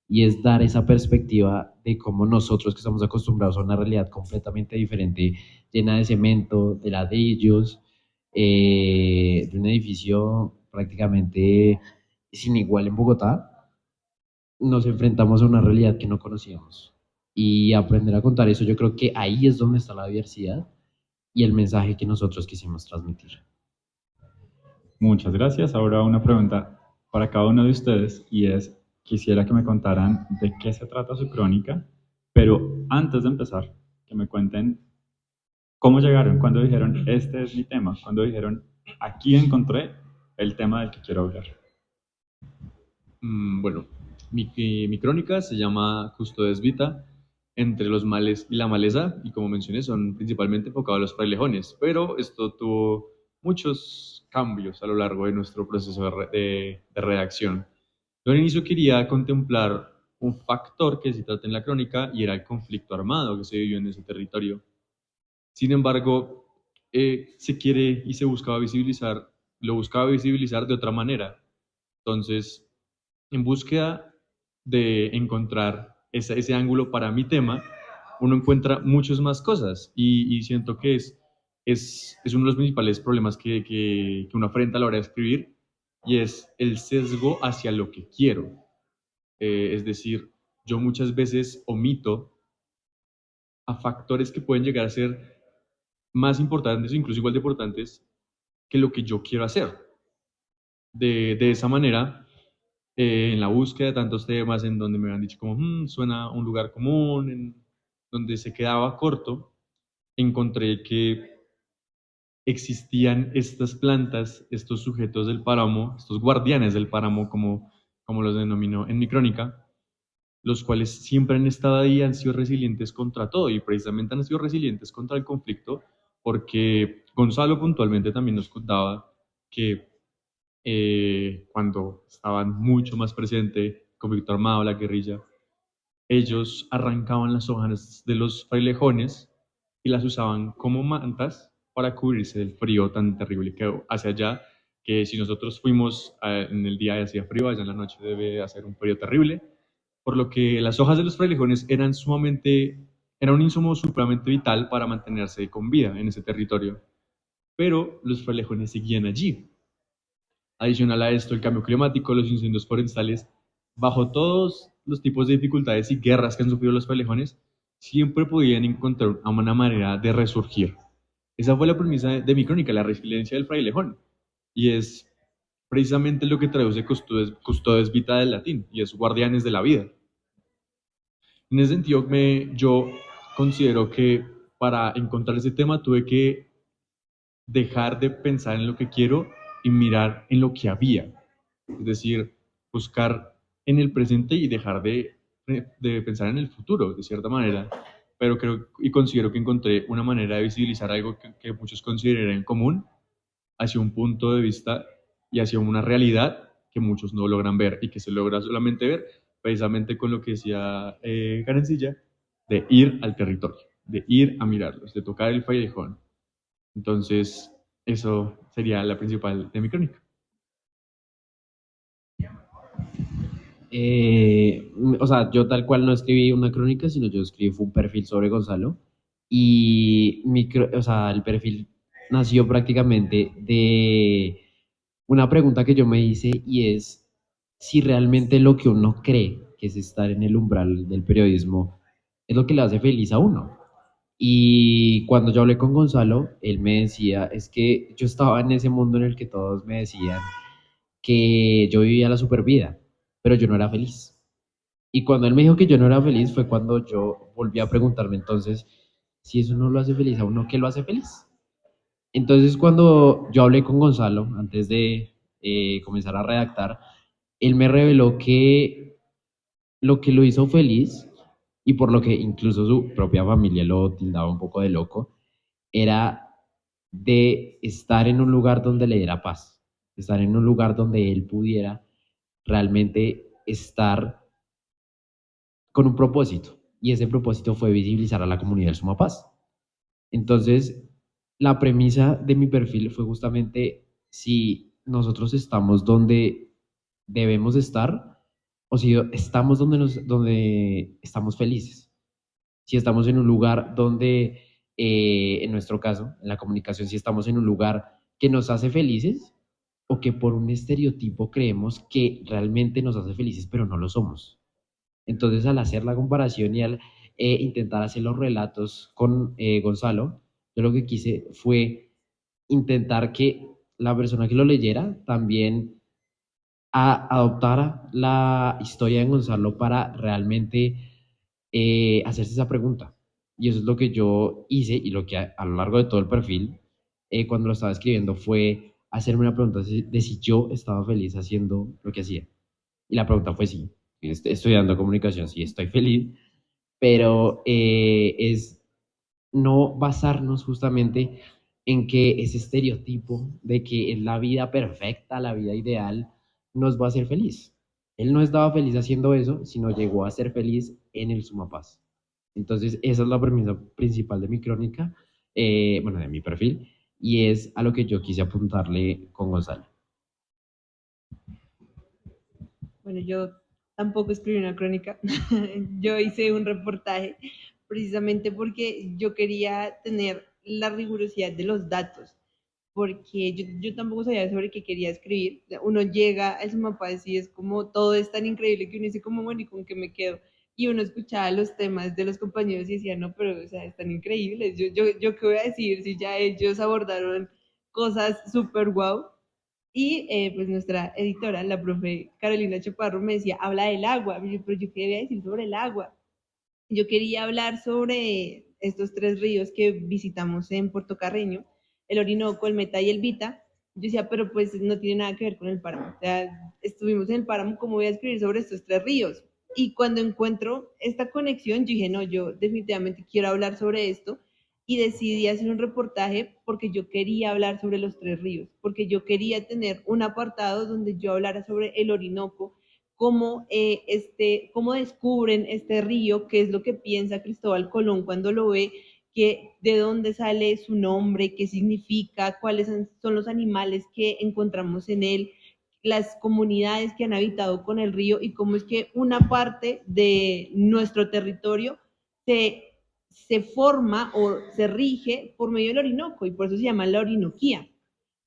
y es dar esa perspectiva de cómo nosotros que estamos acostumbrados a una realidad completamente diferente, llena de cemento, de ladrillos, de un edificio prácticamente sin igual en Bogotá, nos enfrentamos a una realidad que no conocíamos. Y aprender a contar eso, yo creo que ahí es donde está la diversidad y el mensaje que nosotros quisimos transmitir. Muchas gracias. Ahora una pregunta para cada uno de ustedes y es, quisiera que me contaran de qué se trata su crónica, pero antes de empezar, que me cuenten cómo llegaron, cuando dijeron, este es mi tema, cuando dijeron, aquí encontré el tema del que quiero hablar. Bueno, mi crónica se llama Custodes Vita, entre los males y la maleza, y como mencioné, son principalmente enfocados a los frailejones, pero esto tuvo muchos cambios a lo largo de nuestro proceso de redacción. Yo al inicio quería contemplar un factor que se trata en la crónica y era el conflicto armado que se vivió en ese territorio. Sin embargo, se quiere y se buscaba visibilizar, lo buscaba visibilizar de otra manera. Entonces, en búsqueda de encontrar ese ángulo para mi tema, uno encuentra muchas más cosas y siento que es uno de los principales problemas que uno afrenta a la hora de escribir y es el sesgo hacia lo que quiero. Es decir, yo muchas veces omito a factores que pueden llegar a ser más importantes o incluso igual de importantes que lo que yo quiero hacer. De esa manera, en la búsqueda de tantos temas en donde me habían dicho como, suena un lugar común, en donde se quedaba corto, encontré que existían estas plantas, estos sujetos del páramo, estos guardianes del páramo, como los denomino en mi crónica, los cuales siempre han estado ahí, han sido resilientes contra todo y precisamente han sido resilientes contra el conflicto porque Gonzalo puntualmente también nos contaba que cuando estaban mucho más presente con Víctor Armado, la guerrilla, ellos arrancaban las hojas de los frailejones y las usaban como mantas para cubrirse del frío tan terrible que hace allá, que si nosotros fuimos en el día y hacía frío, allá en la noche debe hacer un frío terrible, por lo que las hojas de los frailejones era un insumo supremamente vital para mantenerse con vida en ese territorio. Pero los frailejones seguían allí. Adicional a esto, el cambio climático, los incendios forestales, bajo todos los tipos de dificultades y guerras que han sufrido los frailejones, siempre podían encontrar una manera de resurgir. Esa fue la premisa de mi crónica, la resiliencia del frailejón. Y es precisamente lo que traduce custodes vitae del latín, y es guardianes de la vida. En ese sentido, yo considero que para encontrar ese tema tuve que dejar de pensar en lo que quiero y mirar en lo que había. Es decir, buscar en el presente y dejar de pensar en el futuro, de cierta manera. Pero creo y considero que encontré una manera de visibilizar algo que muchos considerarían común hacia un punto de vista y hacia una realidad que muchos no logran ver y que se logra solamente ver precisamente con lo que decía Karencilla, de ir al territorio, de ir a mirarlos, de tocar el callejón. Entonces, eso sería la principal de mi crónica. O sea, yo tal cual no escribí una crónica, sino yo escribí un perfil sobre Gonzalo y o sea, el perfil nació prácticamente de una pregunta que yo me hice y es si realmente lo que uno cree que es estar en el umbral del periodismo es lo que le hace feliz a uno. Y cuando yo hablé con Gonzalo, él me decía, es que yo estaba en ese mundo en el que todos me decían que yo vivía la super vida, pero yo no era feliz. Y cuando él me dijo que yo no era feliz fue cuando yo volví a preguntarme entonces, si eso no lo hace feliz a uno, ¿qué lo hace feliz? Entonces cuando yo hablé con Gonzalo, antes de comenzar a redactar, él me reveló que lo que lo hizo feliz y por lo que incluso su propia familia lo tildaba un poco de loco, era de estar en un lugar donde le diera paz. estar en un lugar donde él pudiera realmente estar con un propósito, y ese propósito fue visibilizar a la comunidad del Sumapaz. Entonces, la premisa de mi perfil fue justamente si nosotros estamos donde debemos estar o si estamos donde estamos felices. Si estamos en un lugar donde, en nuestro caso, en la comunicación, si estamos en un lugar que nos hace felices o que por un estereotipo creemos que realmente nos hace felices, pero no lo somos. Entonces, al hacer la comparación y al intentar hacer los relatos con Gonzalo, yo lo que quise fue intentar que la persona que lo leyera también adoptara la historia de Gonzalo para realmente hacerse esa pregunta. Y eso es lo que yo hice y lo que a lo largo de todo el perfil, cuando lo estaba escribiendo, fue hacerme una pregunta de si yo estaba feliz haciendo lo que hacía. Y la pregunta fue sí. Estoy estudiando comunicación, sí, estoy feliz, pero es no basarnos justamente en que ese estereotipo de que es la vida perfecta, la vida ideal, nos va a hacer feliz. Él no estaba feliz haciendo eso, sino llegó a ser feliz en el Sumapaz. Entonces, esa es la premisa principal de mi crónica, bueno, de mi perfil, y es a lo que yo quise apuntarle con Gonzalo. Bueno, yo tampoco escribí una crónica, yo hice un reportaje precisamente porque yo quería tener la rigurosidad de los datos, porque yo tampoco sabía sobre qué quería escribir. Uno llega al Sumapaz y es como todo es tan increíble que uno dice como, bueno, ¿y con qué me quedo? Y uno escuchaba los temas de los compañeros y decía, no, pero, o sea, están increíbles. Yo qué voy a decir si ya ellos abordaron cosas súper guau. Y pues nuestra editora, la profe Carolina Chaparro, me decía, habla del agua. Pero yo quería decir sobre el agua. Yo quería hablar sobre estos tres ríos que visitamos en Puerto Carreño, el Orinoco, el Meta y el Vita. Yo decía, pero pues no tiene nada que ver con el páramo. O sea, estuvimos en el páramo, ¿cómo voy a escribir sobre estos tres ríos? Y cuando encuentro esta conexión, yo dije, no, yo definitivamente quiero hablar sobre esto y decidí hacer un reportaje porque yo quería hablar sobre los tres ríos, porque yo quería tener un apartado donde yo hablara sobre el Orinoco, cómo descubren este río, qué es lo que piensa Cristóbal Colón cuando lo ve, de dónde sale su nombre, qué significa, cuáles son los animales que encontramos en él, las comunidades que han habitado con el río y cómo es que una parte de nuestro territorio se forma o se rige por medio del Orinoco y por eso se llama la Orinoquía.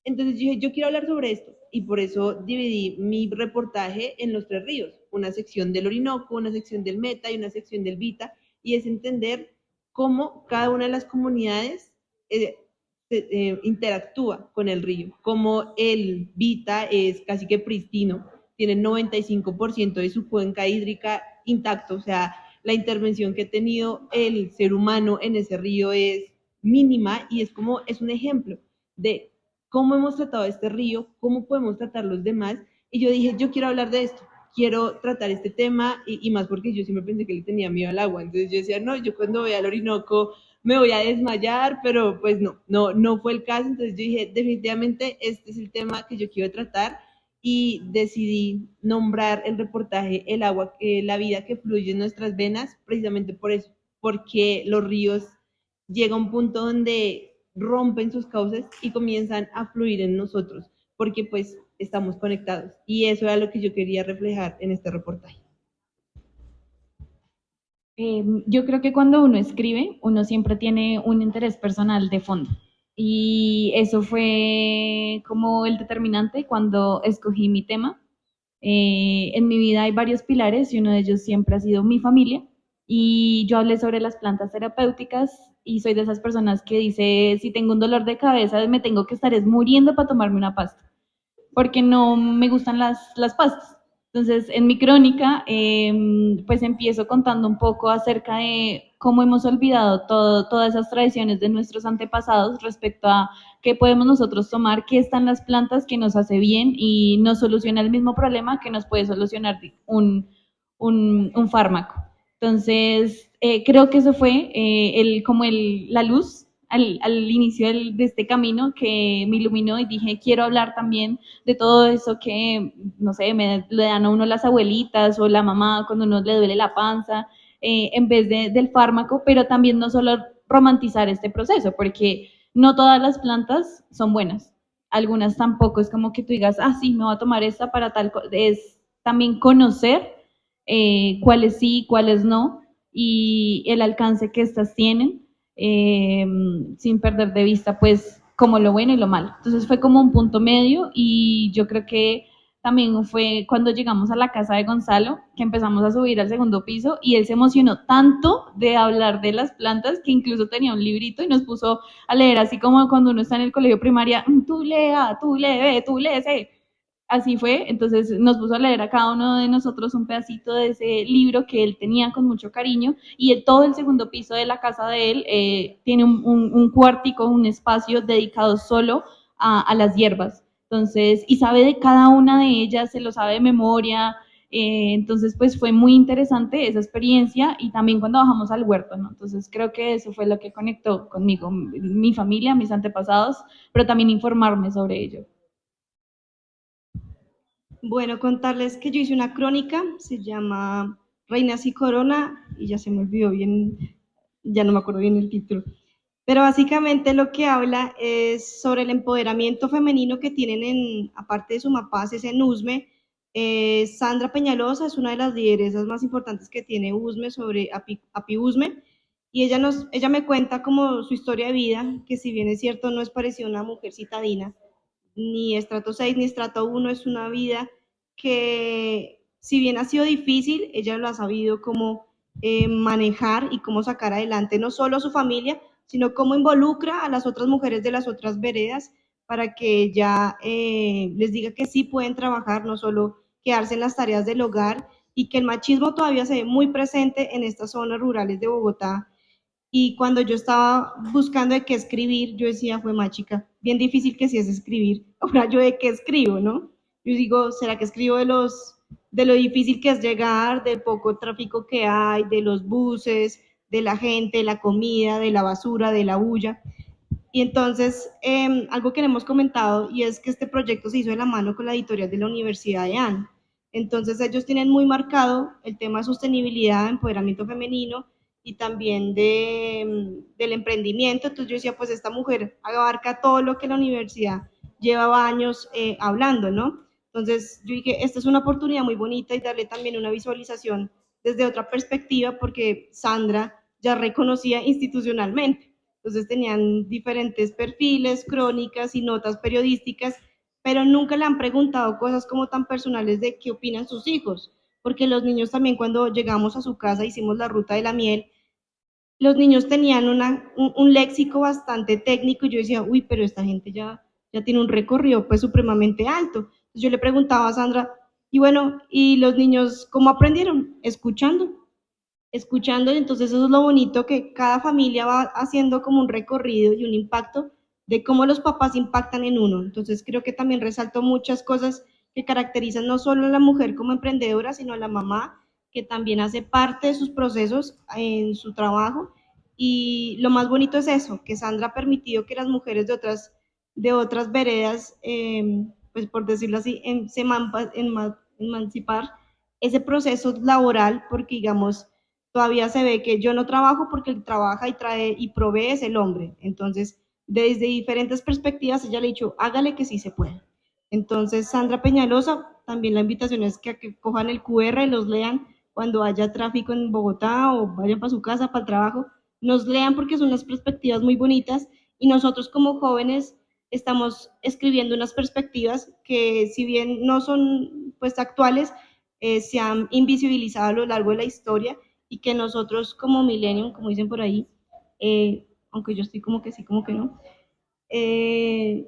Entonces yo dije, yo quiero hablar sobre esto y por eso dividí mi reportaje en los tres ríos, una sección del Orinoco, una sección del Meta y una sección del Vita, y es entender cómo cada una de las comunidades interactúa con el río, cómo el Vita es casi que pristino, tiene 95% de su cuenca hídrica intacto, o sea, la intervención que ha tenido el ser humano en ese río es mínima y es un ejemplo de cómo hemos tratado este río, cómo podemos tratar los demás. Y yo dije, yo quiero hablar de esto, quiero tratar este tema y más porque yo siempre pensé que le tenía miedo al agua. Entonces yo decía, no, yo cuando voy al Orinoco me voy a desmayar, pero pues no fue el caso. Entonces yo dije, definitivamente este es el tema que yo quiero tratar y decidí nombrar el reportaje El agua, la vida que fluye en nuestras venas, precisamente por eso, porque los ríos llega a un punto donde rompen sus cauces y comienzan a fluir en nosotros, porque pues estamos conectados. Y eso era lo que yo quería reflejar en este reportaje. Yo creo que cuando uno escribe, uno siempre tiene un interés personal de fondo. Y eso fue como el determinante cuando escogí mi tema. En mi vida hay varios pilares y uno de ellos siempre ha sido mi familia. Y yo hablé sobre las plantas terapéuticas y soy de esas personas que dice, si tengo un dolor de cabeza, me tengo que estar muriendo para tomarme una pasta, porque no me gustan las pastas. Entonces, en mi crónica, pues empiezo contando un poco acerca de cómo hemos olvidado todas esas tradiciones de nuestros antepasados respecto a qué podemos nosotros tomar, qué están las plantas que nos hace bien y nos soluciona el mismo problema que nos puede solucionar un fármaco. Entonces, creo que eso fue la luz al inicio de este camino que me iluminó y dije, quiero hablar también de todo eso que, no sé, le dan a uno las abuelitas o la mamá cuando uno le duele la panza, en vez del fármaco, pero también no solo romantizar este proceso, porque no todas las plantas son buenas. Algunas tampoco es como que tú digas, ah, sí, me voy a tomar esta para tal cosa. Es también conocer cuáles sí, cuáles no, y el alcance que estas tienen, eh, sin perder de vista pues como lo bueno y lo malo. Entonces fue como un punto medio y yo creo que también fue cuando llegamos a la casa de Gonzalo, que empezamos a subir al segundo piso y él se emocionó tanto de hablar de las plantas que incluso tenía un librito y nos puso a leer, así como cuando uno está en el colegio primaria, tú lea, tú lee, tú léese. Así fue, entonces nos puso a leer a cada uno de nosotros un pedacito de ese libro que él tenía con mucho cariño y todo el segundo piso de la casa de él tiene un cuartico, un espacio dedicado solo a las hierbas. Entonces, y sabe de cada una de ellas, se lo sabe de memoria. Entonces, pues fue muy interesante esa experiencia y también cuando bajamos al huerto, ¿no? Entonces, creo que eso fue lo que conectó conmigo, mi familia, mis antepasados, pero también informarme sobre ello. Bueno, contarles que yo hice una crónica, se llama Reinas y Corona, y ya se me olvidó bien, ya no me acuerdo bien el título. Pero básicamente lo que habla es sobre el empoderamiento femenino que tienen aparte de Sumapaz, es en USME. Sandra Peñalosa es una de las lideresas más importantes que tiene USME sobre API USME, y ella me cuenta como su historia de vida, que si bien es cierto no es parecida a una mujer citadina, ni estrato 6 ni estrato 1, es una vida que, si bien ha sido difícil, ella lo ha sabido cómo manejar y cómo sacar adelante no solo a su familia, sino cómo involucra a las otras mujeres de las otras veredas para que ella les diga que sí pueden trabajar, no solo quedarse en las tareas del hogar, y que el machismo todavía se ve muy presente en estas zonas rurales de Bogotá. Y cuando yo estaba buscando de qué escribir, yo decía, fue más chica, bien difícil que sí es escribir. Ahora yo de qué escribo, ¿no? Yo digo, ¿será que escribo de lo difícil que es llegar, del poco tráfico que hay, de los buses, de la gente, de la comida, de la basura, de la bulla? Y entonces, algo que le hemos comentado, y es que este proyecto se hizo de la mano con la editorial de la Universidad de AN. Entonces, ellos tienen muy marcado el tema de sostenibilidad, empoderamiento femenino y también del emprendimiento. Entonces, yo decía, pues esta mujer abarca todo lo que la universidad llevaba años hablando, ¿no? Entonces, yo dije, esta es una oportunidad muy bonita y darle también una visualización desde otra perspectiva, porque Sandra ya reconocía institucionalmente. Entonces tenían diferentes perfiles, crónicas y notas periodísticas, pero nunca le han preguntado cosas como tan personales de qué opinan sus hijos, porque los niños también, cuando llegamos a su casa, hicimos la ruta de la miel, los niños tenían un léxico bastante técnico y yo decía, uy, pero esta gente ya tiene un recorrido pues supremamente alto. Entonces yo le preguntaba a Sandra, y bueno, ¿y los niños cómo aprendieron? Escuchando, y entonces eso es lo bonito, que cada familia va haciendo como un recorrido y un impacto de cómo los papás impactan en uno. Entonces creo que también resaltó muchas cosas que caracterizan no solo a la mujer como emprendedora, sino a la mamá, que también hace parte de sus procesos en su trabajo. Y lo más bonito es eso, que Sandra ha permitido que las mujeres de otras veredas, pues por decirlo así, emancipar ese proceso laboral, porque digamos, todavía se ve que yo no trabajo porque el trabaja y trae y provee es el hombre. Entonces, desde diferentes perspectivas, ella le ha dicho, hágale que sí se puede. Entonces, Sandra Peñalosa, también la invitación es que cojan el QR y los lean cuando haya tráfico en Bogotá o vayan para su casa, para el trabajo, nos lean porque son unas perspectivas muy bonitas, y nosotros como jóvenes estamos escribiendo unas perspectivas que, si bien no son pues actuales, se han invisibilizado a lo largo de la historia, y que nosotros como millennium, como dicen por ahí, aunque yo estoy como que sí, como que no, eh,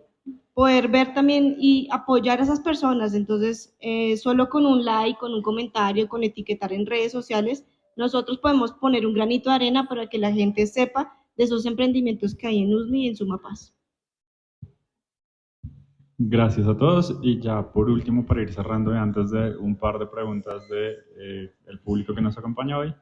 poder ver también y apoyar a esas personas. Entonces, solo con un like, con un comentario, con etiquetar en redes sociales, nosotros podemos poner un granito de arena para que la gente sepa de esos emprendimientos que hay en USMI y en Sumapaz. Gracias a todos, y ya por último, para ir cerrando, antes de un par de preguntas del público que nos acompaña hoy,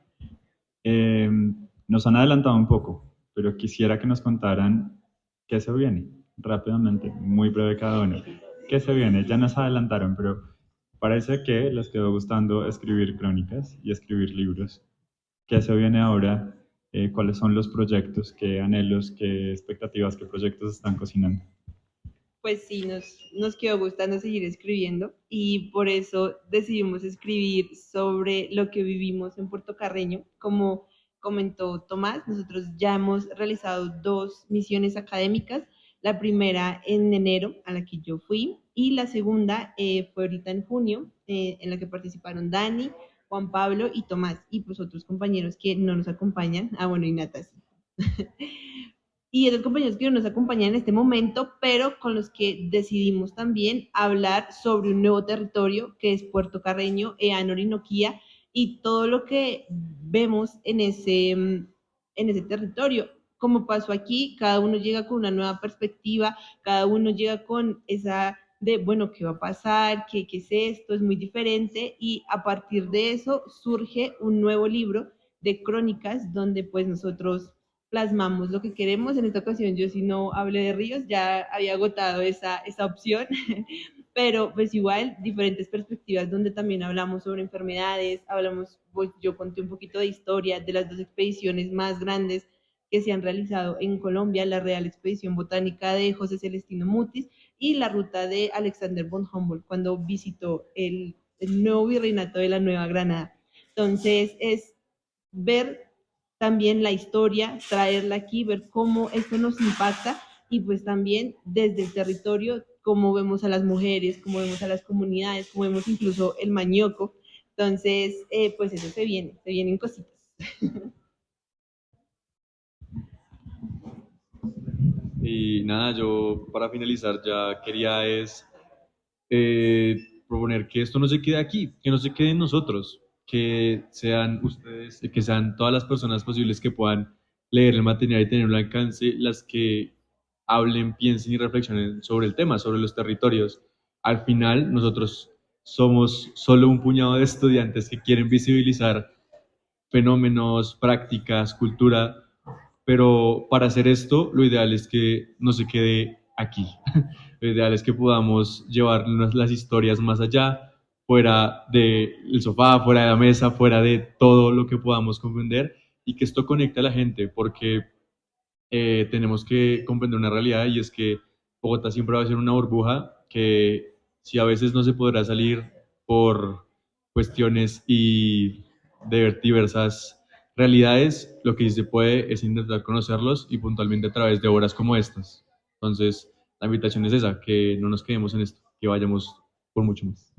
nos han adelantado un poco, pero quisiera que nos contaran qué se viene, rápidamente, muy breve cada uno. ¿Qué se viene? Ya nos adelantaron, pero parece que les quedó gustando escribir crónicas y escribir libros. ¿Qué se viene ahora? ¿Cuáles son los proyectos? ¿Qué anhelos? ¿Qué expectativas? ¿Qué proyectos están cocinando? Pues sí, nos quedó gustando seguir escribiendo y por eso decidimos escribir sobre lo que vivimos en Puerto Carreño. Como comentó Tomás, nosotros ya hemos realizado 2 misiones académicas, la primera en enero, a la que yo fui, y la segunda fue ahorita en junio, en la que participaron Dani, Juan Pablo y Tomás, y pues otros compañeros que no nos acompañan, bueno, y Nata sí. Y esos compañeros que no nos acompañan en este momento, pero con los que decidimos también hablar sobre un nuevo territorio que es Puerto Carreño, Ean Orinoquía, y todo lo que vemos en ese territorio. Como pasó aquí, cada uno llega con una nueva perspectiva, cada uno llega con esa de, bueno, ¿qué va a pasar? ¿Qué es esto? Es muy diferente y a partir de eso surge un nuevo libro de crónicas donde pues nosotros plasmamos lo que queremos. En esta ocasión yo sí no hablé de ríos, ya había agotado esa opción, pero pues igual diferentes perspectivas donde también hablamos sobre enfermedades, hablamos, pues yo conté un poquito de historia de las 2 expediciones más grandes que se han realizado en Colombia, la Real Expedición Botánica de José Celestino Mutis y la ruta de Alexander von Humboldt cuando visitó el nuevo virreinato de la Nueva Granada. Entonces es ver también la historia, traerla aquí, ver cómo esto nos impacta y pues también desde el territorio, cómo vemos a las mujeres, cómo vemos a las comunidades, cómo vemos incluso el mañoco. Entonces, pues eso se vienen cositas. Y nada, yo para finalizar ya quería proponer que esto no se quede aquí, que no se quede en nosotros, que sean ustedes, que sean todas las personas posibles que puedan leer el material y tener un alcance, las que hablen, piensen y reflexionen sobre el tema, sobre los territorios. Al final, nosotros somos solo un puñado de estudiantes que quieren visibilizar fenómenos, prácticas, cultura, pero para hacer esto, lo ideal es que no se quede aquí. Lo ideal es que podamos llevar las historias más allá, fuera del sofá, fuera de la mesa, fuera de todo lo que podamos comprender y que esto conecte a la gente, porque tenemos que comprender una realidad y es que Bogotá siempre va a ser una burbuja que si a veces no se podrá salir por cuestiones y de diversas realidades, lo que sí se puede es intentar conocerlos y puntualmente a través de obras como estas. Entonces, la invitación es esa, que no nos quedemos en esto, que vayamos por mucho más.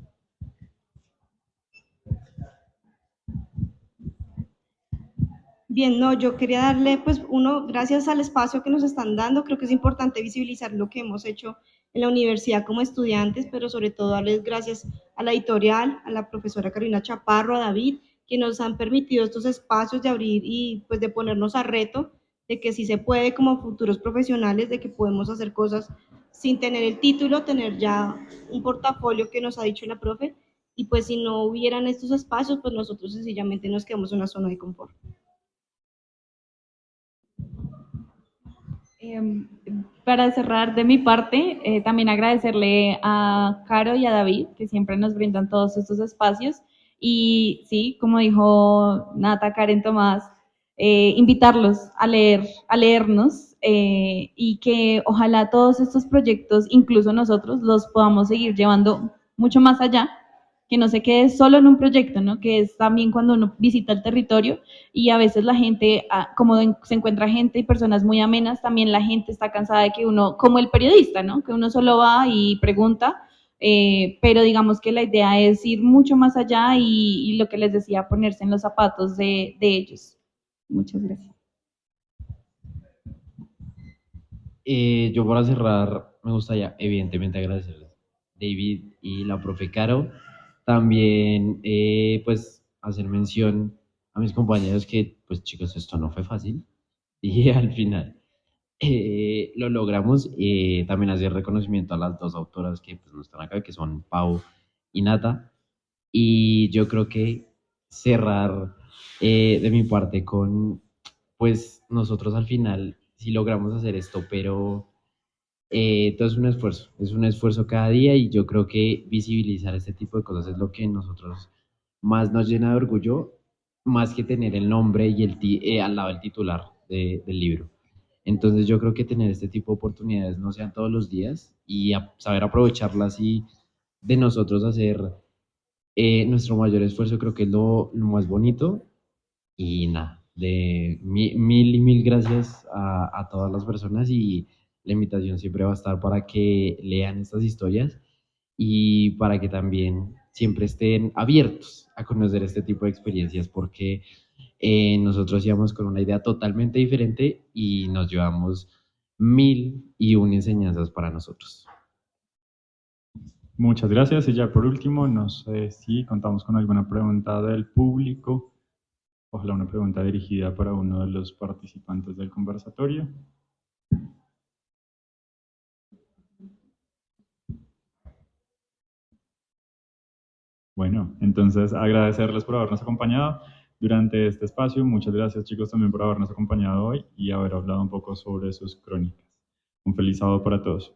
Bien, no, yo quería darle, pues, gracias al espacio que nos están dando, creo que es importante visibilizar lo que hemos hecho en la universidad como estudiantes, pero sobre todo darles gracias a la editorial, a la profesora Carolina Chaparro, a David, que nos han permitido estos espacios de abrir y pues de ponernos a reto, de que sí se puede como futuros profesionales, de que podemos hacer cosas sin tener el título, tener ya un portafolio que nos ha dicho la profe, y pues si no hubieran estos espacios, pues nosotros sencillamente nos quedamos en una zona de confort. Para cerrar de mi parte, también agradecerle a Caro y a David, que siempre nos brindan todos estos espacios. Y sí, como dijo Nata, Karen, Tomás, invitarlos a leernos y que ojalá todos estos proyectos, incluso nosotros, los podamos seguir llevando mucho más allá, que no se quede solo en un proyecto, ¿no? Que es también cuando uno visita el territorio y a veces la gente, como se encuentra gente y personas muy amenas, también la gente está cansada de que uno, como el periodista, ¿no? Que uno solo va y pregunta, pero digamos que la idea es ir mucho más allá y lo que les decía, ponerse en los zapatos de ellos. Muchas gracias. Yo para cerrar me gustaría evidentemente agradecerles David y la profe Caro. También pues hacer mención a mis compañeros que pues chicos esto no fue fácil y al final lo logramos. También hacer reconocimiento a las 2 autoras que pues, no están acá, que son Pau y Nata. Y yo creo que cerrar de mi parte con pues nosotros al final sí logramos hacer esto, pero todo es un esfuerzo cada día y yo creo que visibilizar este tipo de cosas es lo que nosotros más nos llena de orgullo, más que tener el nombre y al lado del titular del libro. Entonces yo creo que tener este tipo de oportunidades no sean todos los días y saber aprovecharlas y de nosotros hacer nuestro mayor esfuerzo creo que es lo más bonito y nada, mil y mil gracias a todas las personas y la invitación siempre va a estar para que lean estas historias y para que también siempre estén abiertos a conocer este tipo de experiencias porque nosotros íbamos con una idea totalmente diferente y nos llevamos mil y una enseñanzas para nosotros. Muchas gracias. Y ya por último, no sé si contamos con alguna pregunta del público. Ojalá una pregunta dirigida para uno de los participantes del conversatorio. Bueno, entonces agradecerles por habernos acompañado durante este espacio. Muchas gracias, chicos, también por habernos acompañado hoy y haber hablado un poco sobre sus crónicas. Un feliz sábado para todos.